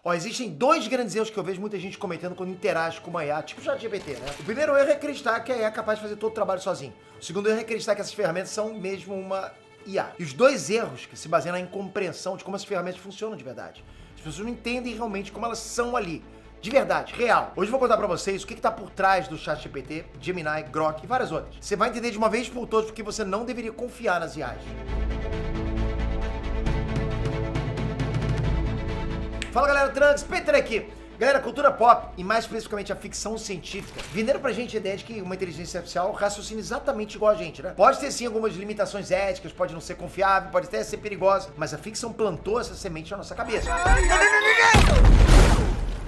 Ó, existem dois grandes erros que eu vejo muita gente cometendo quando interage com uma IA, tipo o ChatGPT, né? O primeiro erro é acreditar que a IA é capaz de fazer todo o trabalho sozinho. O segundo erro é acreditar que essas ferramentas são mesmo uma IA. E os dois erros que se baseiam na incompreensão de como essas ferramentas funcionam de verdade. As pessoas não entendem realmente como elas são ali. De verdade, real. Hoje eu vou contar pra vocês o que tá por trás do ChatGPT, Gemini, Grok e várias outras. Você vai entender de uma vez por todas porque você não deveria confiar nas IAs. Fala galera, Trunks, Peter aqui. Galera, cultura pop, e mais especificamente a ficção científica, venderam pra gente a ideia de que uma inteligência artificial raciocina exatamente igual a gente, né? Pode ter sim algumas limitações éticas, pode não ser confiável, pode até ser perigosa, mas a ficção plantou essa semente na nossa cabeça.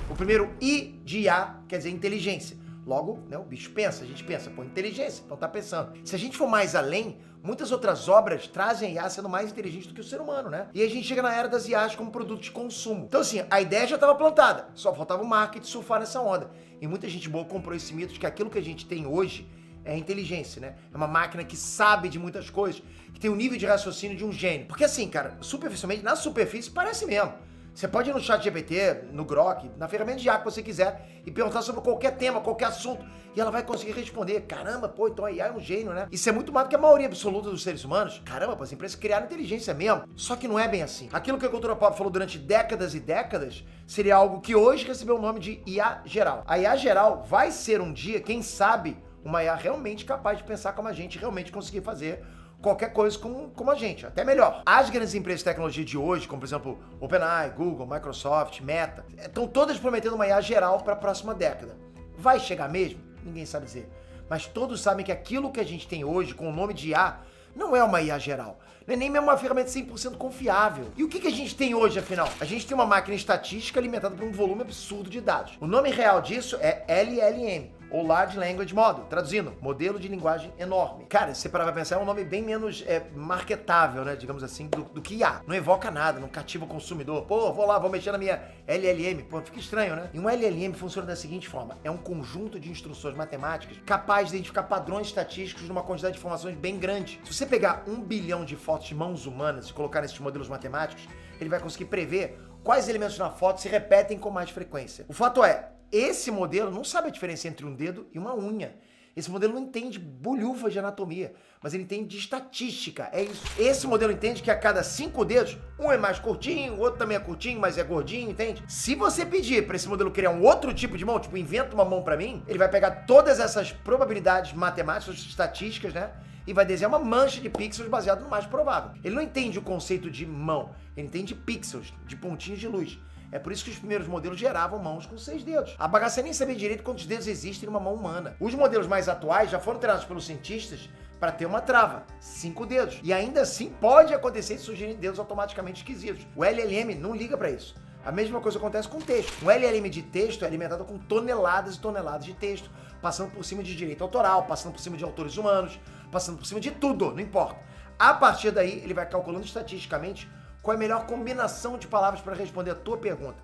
O primeiro I de IA quer dizer inteligência. Logo, né, o bicho pensa, a gente pensa, pô, inteligência, então tá pensando. Se a gente for mais além, muitas outras obras trazem a IA sendo mais inteligente do que o ser humano, né? E a gente chega na era das IAs como produto de consumo. Então assim, a ideia já estava plantada, só faltava o marketing surfar nessa onda. E muita gente boa comprou esse mito de que aquilo que a gente tem hoje é a inteligência, né? É uma máquina que sabe de muitas coisas, que tem um nível de raciocínio de um gênio. Porque assim, cara, superficialmente, na superfície, parece mesmo. Você pode ir no ChatGPT, no Grok, na ferramenta de IA que você quiser e perguntar sobre qualquer tema, qualquer assunto, e ela vai conseguir responder. Caramba, pô, então a IA é um gênio, né? Isso é muito mais do que a maioria absoluta dos seres humanos. Caramba, pô, as empresas criaram inteligência mesmo. Só que não é bem assim. Aquilo que a cultura pop falou durante décadas e décadas seria algo que hoje recebeu o nome de IA geral. A IA geral vai ser um dia, quem sabe, uma IA realmente capaz de pensar como a gente, realmente conseguir fazer qualquer coisa como a gente, até melhor. As grandes empresas de tecnologia de hoje, como por exemplo OpenAI, Google, Microsoft, Meta, estão todas prometendo uma IA geral para a próxima década. Vai chegar mesmo? Ninguém sabe dizer. Mas todos sabem que aquilo que a gente tem hoje com o nome de IA não é uma IA geral. Não é nem mesmo uma ferramenta 100% confiável. E o que a gente tem hoje, afinal? A gente tem uma máquina estatística alimentada por um volume absurdo de dados. O nome real disso é LLM. Ou Large Language Model, traduzindo, modelo de linguagem enorme. Cara, se você parar pra pensar, é um nome bem menos marketável, né, digamos assim, do que IA. Não evoca nada, não cativa o consumidor. Pô, vou lá, vou mexer na minha LLM. Pô, fica estranho, né? E um LLM funciona da seguinte forma, é um conjunto de instruções matemáticas capaz de identificar padrões estatísticos numa quantidade de informações bem grande. Se você pegar 1 bilhão de fotos de mãos humanas e colocar nesses modelos matemáticos, ele vai conseguir prever quais elementos na foto se repetem com mais frequência. O fato é, esse modelo não sabe a diferença entre um dedo e uma unha. Esse modelo não entende bolhufas de anatomia, mas ele entende de estatística, é isso. Esse modelo entende que a cada 5 dedos, um é mais curtinho, o outro também é curtinho, mas é gordinho, entende? Se você pedir para esse modelo criar um outro tipo de mão, tipo, inventa uma mão para mim, ele vai pegar todas essas probabilidades matemáticas, estatísticas, né? E vai desenhar uma mancha de pixels baseado no mais provável. Ele não entende o conceito de mão, ele entende pixels, de pontinhos de luz. É por isso que os primeiros modelos geravam mãos com 6 dedos. A bagaça nem sabia direito quantos dedos existem numa mão humana. Os modelos mais atuais já foram treinados pelos cientistas para ter uma trava, 5 dedos. E ainda assim pode acontecer de surgirem dedos automaticamente esquisitos. O LLM não liga para isso. A mesma coisa acontece com texto. Um LLM de texto é alimentado com toneladas e toneladas de texto, passando por cima de direito autoral, passando por cima de autores humanos, passando por cima de tudo, não importa. A partir daí, ele vai calculando estatisticamente qual é a melhor combinação de palavras para responder a tua pergunta.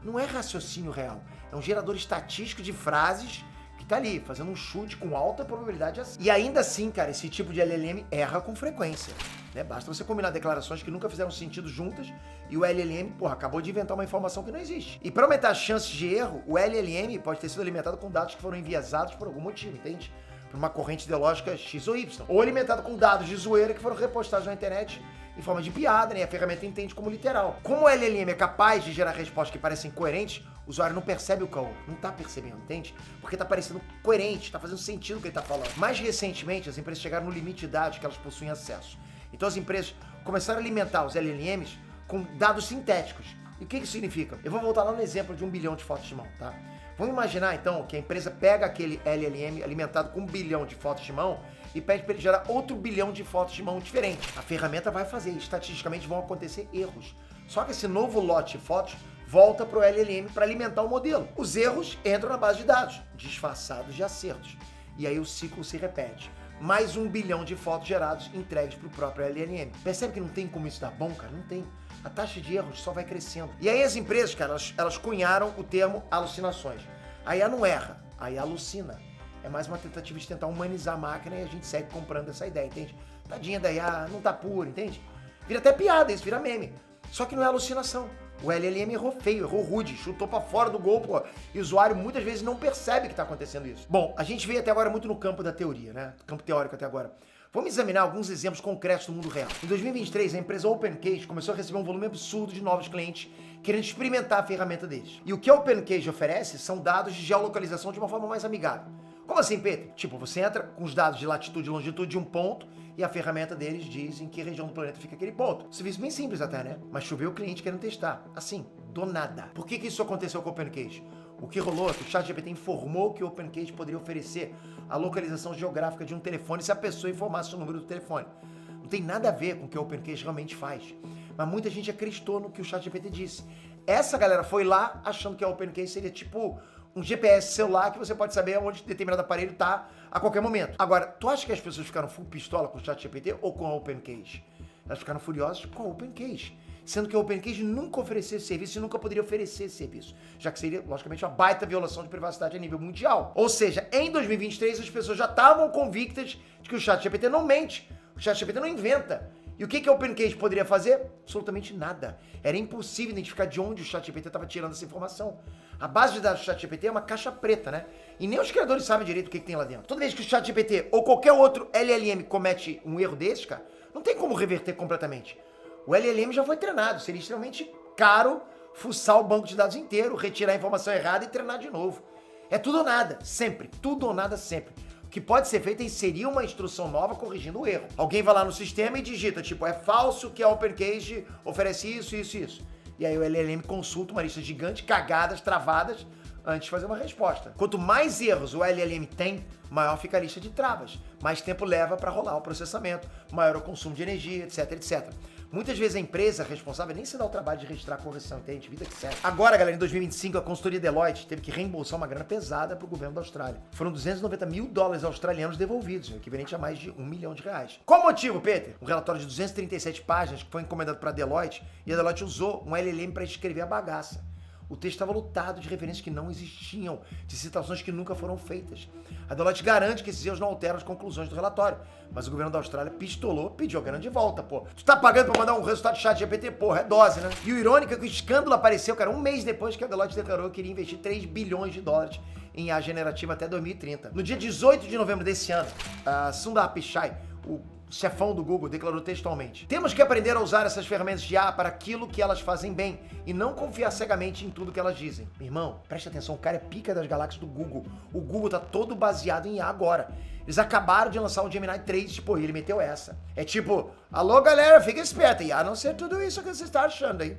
Não é raciocínio real, é um gerador estatístico de frases que tá ali, fazendo um chute com alta probabilidade assim. E ainda assim, cara, esse tipo de LLM erra com frequência, né? Basta você combinar declarações que nunca fizeram sentido juntas e o LLM, porra, acabou de inventar uma informação que não existe. E para aumentar as chances de erro, o LLM pode ter sido alimentado com dados que foram enviesados por algum motivo, entende? Por uma corrente ideológica X ou Y. Ou alimentado com dados de zoeira que foram repostados na internet em forma de piada, né? A ferramenta entende como literal. Como o LLM é capaz de gerar respostas que parecem coerentes, o usuário não percebe o caô, não tá percebendo, entende? Porque tá parecendo coerente, tá fazendo sentido o que ele tá falando. Mais recentemente, as empresas chegaram no limite de dados que elas possuem acesso. Então as empresas começaram a alimentar os LLMs com dados sintéticos. E o que isso significa? Eu vou voltar lá no exemplo de 1 bilhão de fotos de mão, tá? Vamos imaginar então que a empresa pega aquele LLM alimentado com 1 bilhão de fotos de mão e pede para ele gerar outro 1 bilhão de fotos de mão diferentes. A ferramenta vai fazer, estatisticamente vão acontecer erros. Só que esse novo lote de fotos volta para o LLM para alimentar o modelo. Os erros entram na base de dados, disfarçados de acertos. E aí o ciclo se repete. Mais 1 bilhão de fotos gerados entregues para o próprio LLM. Percebe que não tem como isso dar bom, cara? Não tem. A taxa de erros só vai crescendo. E aí as empresas, cara, elas cunharam o termo alucinações. A IA não erra, a IA alucina. É mais uma tentativa de tentar humanizar a máquina e a gente segue comprando essa ideia, entende? Tadinha da IA, não tá pura, entende? Vira até piada isso, vira meme. Só que não é alucinação. O LLM errou feio, errou rude, chutou pra fora do gol, pô. E o usuário muitas vezes não percebe que tá acontecendo isso. Bom, a gente veio até agora muito no campo da teoria, né? Campo teórico até agora. Vamos examinar alguns exemplos concretos do mundo real. Em 2023, a empresa OpenCage começou a receber um volume absurdo de novos clientes querendo experimentar a ferramenta deles. E o que a OpenCage oferece são dados de geolocalização de uma forma mais amigável. Como assim, Pedro? Tipo, você entra com os dados de latitude e longitude de um ponto e a ferramenta deles diz em que região do planeta fica aquele ponto. Serviço bem simples até, né? Mas choveu o cliente querendo testar. Assim, do nada. Por que isso aconteceu com o OpenCage? O que rolou é que o ChatGPT informou que o OpenCage poderia oferecer a localização geográfica de um telefone se a pessoa informasse o número do telefone. Não tem nada a ver com o que o OpenCage realmente faz. Mas muita gente acreditou no que o ChatGPT disse. Essa galera foi lá achando que a OpenCage seria tipo um GPS celular que você pode saber onde determinado aparelho está a qualquer momento. Agora, tu acha que as pessoas ficaram full pistola com o ChatGPT ou com a OpenCage? Elas ficaram furiosas com a OpenCage. Sendo que a OpenCage nunca ofereceu esse serviço e nunca poderia oferecer esse serviço, já que seria, logicamente, uma baita violação de privacidade a nível mundial. Ou seja, em 2023 as pessoas já estavam convictas de que o ChatGPT não mente, o ChatGPT não inventa. E o que a OpenCage poderia fazer? Absolutamente nada. Era impossível identificar de onde o ChatGPT estava tirando essa informação. A base de dados do ChatGPT é uma caixa preta, né? E nem os criadores sabem direito o que tem lá dentro. Toda vez que o ChatGPT ou qualquer outro LLM comete um erro desses, cara, não tem como reverter completamente. O LLM já foi treinado, seria extremamente caro fuçar o banco de dados inteiro, retirar a informação errada e treinar de novo. É tudo ou nada, sempre. Tudo ou nada, sempre. O que pode ser feito é inserir uma instrução nova corrigindo o erro. Alguém vai lá no sistema e digita, tipo, é falso que a OpenCage oferece isso, isso e isso. E aí o LLM consulta uma lista gigante, cagadas, travadas, antes de fazer uma resposta. Quanto mais erros o LLM tem, maior fica a lista de travas. Mais tempo leva para rolar o processamento, maior o consumo de energia, etc, etc. Muitas vezes a empresa responsável nem se dá o trabalho de registrar a correção, entende? Vida que segue. Agora, galera, em 2025, a consultoria Deloitte teve que reembolsar uma grana pesada para o governo da Austrália. Foram 290 mil dólares australianos devolvidos, o equivalente a mais de R$1 milhão. Qual o motivo, Peter? Um relatório de 237 páginas que foi encomendado para a Deloitte e a Deloitte usou um LLM para escrever a bagaça. O texto estava lotado de referências que não existiam, de citações que nunca foram feitas. A Deloitte garante que esses erros não alteram as conclusões do relatório, mas o governo da Austrália pistolou, pediu a grana de volta, pô. Tu tá pagando pra mandar um resultado de ChatGPT? Porra, é dose, né? E o irônico é que o escândalo apareceu, cara, um mês depois que a Deloitte declarou que queria investir 3 bilhões de dólares em IA generativa até 2030. No dia 18 de novembro desse ano, Sundar Pichai, o chefão do Google, declarou textualmente: temos que aprender a usar essas ferramentas de IA para aquilo que elas fazem bem e não confiar cegamente em tudo que elas dizem. Meu irmão, presta atenção, o cara é pica das galáxias do Google. O Google tá todo baseado em IA agora. Eles acabaram de lançar o Gemini 3, tipo, ele meteu essa. É tipo, alô galera, fica esperta, IA não ser tudo isso que você está achando aí.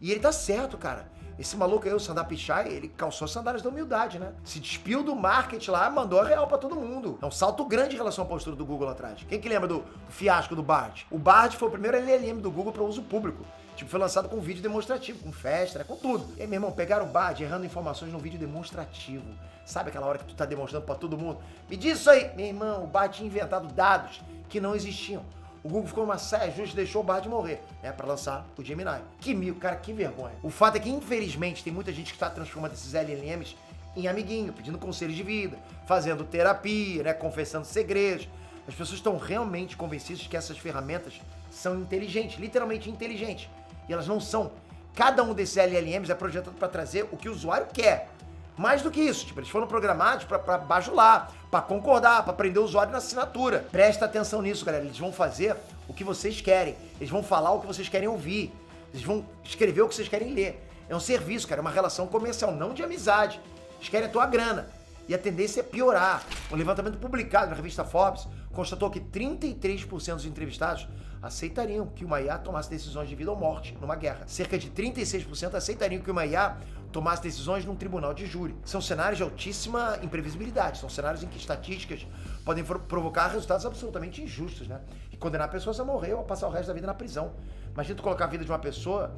E ele tá certo, cara. Esse maluco aí, o Sundar Pichai, ele calçou as sandálias da humildade, né? Se despiu do marketing lá, mandou a real pra todo mundo. É um salto grande em relação à postura do Google lá atrás. Quem que lembra do fiasco do Bard? O Bard foi o primeiro LLM do Google para uso público. Tipo, foi lançado com vídeo demonstrativo, com festa, com tudo. E aí, meu irmão, pegaram o Bard errando informações num vídeo demonstrativo. Sabe aquela hora que tu tá demonstrando pra todo mundo? Me diz isso aí! Meu irmão, o Bard tinha inventado dados que não existiam. O Google ficou numa saia justa e deixou o Bard morrer, né, pra lançar o Gemini. Que mil, cara, que vergonha. O fato é que, infelizmente, tem muita gente que está transformando esses LLMs em amiguinho, pedindo conselhos de vida, fazendo terapia, né, confessando segredos. As pessoas estão realmente convencidas de que essas ferramentas são inteligentes, literalmente inteligentes. E elas não são. Cada um desses LLMs é projetado para trazer o que o usuário quer. Mais do que isso, tipo, eles foram programados para bajular, para concordar, para prender o usuário na assinatura. Presta atenção nisso, galera. Eles vão fazer o que vocês querem. Eles vão falar o que vocês querem ouvir. Eles vão escrever o que vocês querem ler. É um serviço, cara, é uma relação comercial, não de amizade. Eles querem a tua grana. E a tendência é piorar. Um levantamento publicado na revista Forbes constatou que 33% dos entrevistados aceitariam que uma IA tomasse decisões de vida ou morte numa guerra. Cerca de 36% aceitariam que uma IA tomasse decisões num tribunal de júri. São cenários de altíssima imprevisibilidade, são cenários em que estatísticas podem provocar resultados absolutamente injustos, né? E condenar pessoas a morrer ou a passar o resto da vida na prisão. Imagina tu colocar a vida de uma pessoa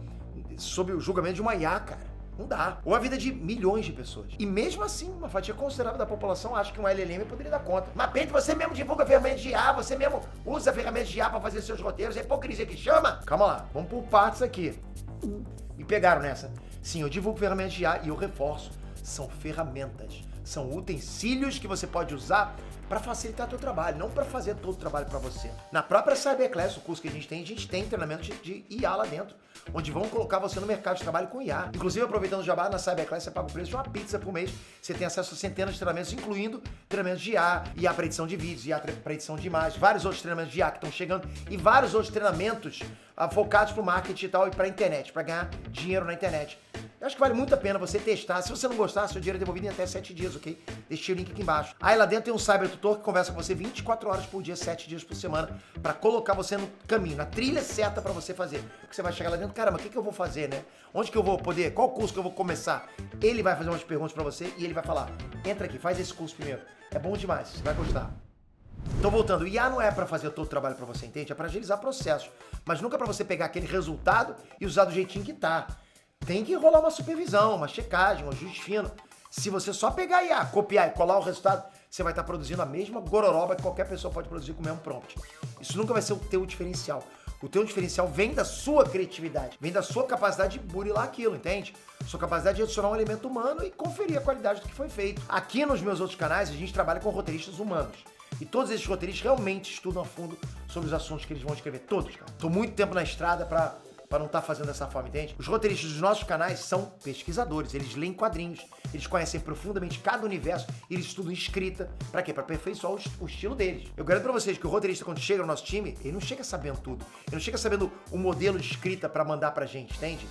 sob o julgamento de uma IA, cara. Não dá. Ou a vida de milhões de pessoas. E mesmo assim, uma fatia considerável da população acha que um LLM poderia dar conta. Mas, Pedro, você mesmo divulga ferramentas de IA, você mesmo usa ferramentas de IA para fazer seus roteiros, é hipocrisia que chama? Calma lá, vamos por partes aqui. E pegaram nessa. Sim, eu divulgo ferramentas de IA e eu reforço. são ferramentas, são utensílios que você pode usar para facilitar teu trabalho, não para fazer todo o trabalho para você. Na própria Cyberclass, o curso que a gente tem treinamento de IA lá dentro, onde vão colocar você no mercado de trabalho com IA. Inclusive, aproveitando o jabá, na Cyberclass você paga o preço de uma pizza por mês, você tem acesso a centenas de treinamentos, incluindo treinamentos de IA para edição de vídeos, IA para edição de imagens, vários outros treinamentos de IA que estão chegando e vários outros treinamentos focados para o marketing digital e para a internet, para ganhar dinheiro na internet. Eu acho que vale muito a pena você testar. Se você não gostar, seu dinheiro é devolvido em até 7 dias, ok? Deixei o link aqui embaixo. Aí lá dentro tem um cybertutor que conversa com você 24 horas por dia, 7 dias por semana, para colocar você no caminho, na trilha certa para você fazer. Porque você vai chegar lá dentro, caramba, o que eu vou fazer, né? Onde que eu vou poder? Qual curso que eu vou começar? Ele vai fazer umas perguntas para você e ele vai falar, entra aqui, faz esse curso primeiro. É bom demais, você vai gostar. Então voltando, o IA não é para fazer todo o trabalho para você, entende? É para agilizar processos, mas nunca para você pegar aquele resultado e usar do jeitinho que tá. Tem que rolar uma supervisão, uma checagem, um ajuste fino. Se você só pegar a IA, copiar e colar o resultado, você vai estar produzindo a mesma gororoba que qualquer pessoa pode produzir com o mesmo prompt. Isso nunca vai ser o teu diferencial. O teu diferencial vem da sua criatividade, vem da sua capacidade de burilar aquilo, entende? Sua capacidade de adicionar um elemento humano e conferir a qualidade do que foi feito. Aqui nos meus outros canais, a gente trabalha com roteiristas humanos. E todos esses roteiristas realmente estudam a fundo sobre os assuntos que eles vão escrever. Todos, cara. Tô muito tempo na estrada para não estar fazendo dessa forma, entende? Os roteiristas dos nossos canais são pesquisadores, eles leem quadrinhos, eles conhecem profundamente cada universo, eles estudam escrita. Pra quê? Pra aperfeiçoar o estilo deles. Eu garanto pra vocês que o roteirista, quando chega no nosso time, ele não chega sabendo tudo. Ele não chega sabendo o modelo de escrita pra mandar pra gente, entende?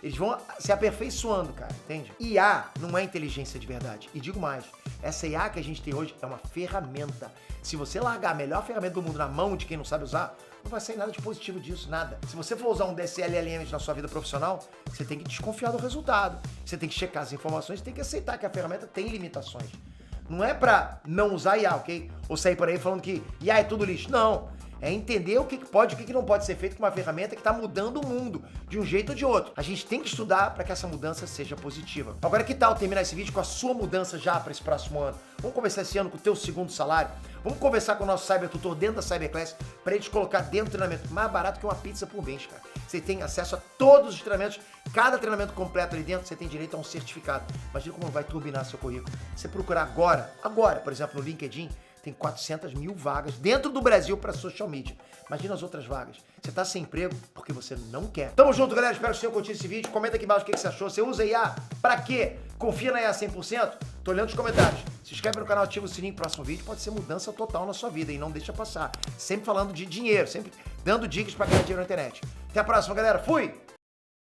Eles vão se aperfeiçoando, cara, entende? IA não é inteligência de verdade. E digo mais, essa IA que a gente tem hoje é uma ferramenta. Se você largar a melhor ferramenta do mundo na mão de quem não sabe usar, não vai sair nada de positivo disso, nada. Se você for usar um DSLLM na sua vida profissional, você tem que desconfiar do resultado. Você tem que checar as informações, tem que aceitar que a ferramenta tem limitações. Não é pra não usar IA, ok? Ou sair por aí falando que IA é tudo lixo. Não. É entender o que pode e o que não pode ser feito com uma ferramenta que está mudando o mundo, de um jeito ou de outro. A gente tem que estudar para que essa mudança seja positiva. Agora, que tal terminar esse vídeo com a sua mudança já para esse próximo ano? Vamos começar esse ano com o teu segundo salário? Vamos conversar com o nosso cybertutor dentro da Cyberclass para ele te colocar dentro do treinamento mais barato que uma pizza por mês, cara. Você tem acesso a todos os treinamentos, cada treinamento completo ali dentro, você tem direito a um certificado. Imagina como vai turbinar seu currículo. Você procurar agora, por exemplo, no LinkedIn, tem 400 mil vagas dentro do Brasil para social media. Imagina as outras vagas. Você tá sem emprego porque você não quer. Tamo junto, galera. Espero que você tenha curtido esse vídeo. Comenta aqui embaixo o que você achou. Você usa IA pra quê? Confia na IA 100%? Tô olhando os comentários. Se inscreve no canal, ativa o sininho. Próximo vídeo pode ser mudança total na sua vida e não deixa passar. Sempre falando de dinheiro, sempre dando dicas pra ganhar dinheiro na internet. Até a próxima, galera. Fui!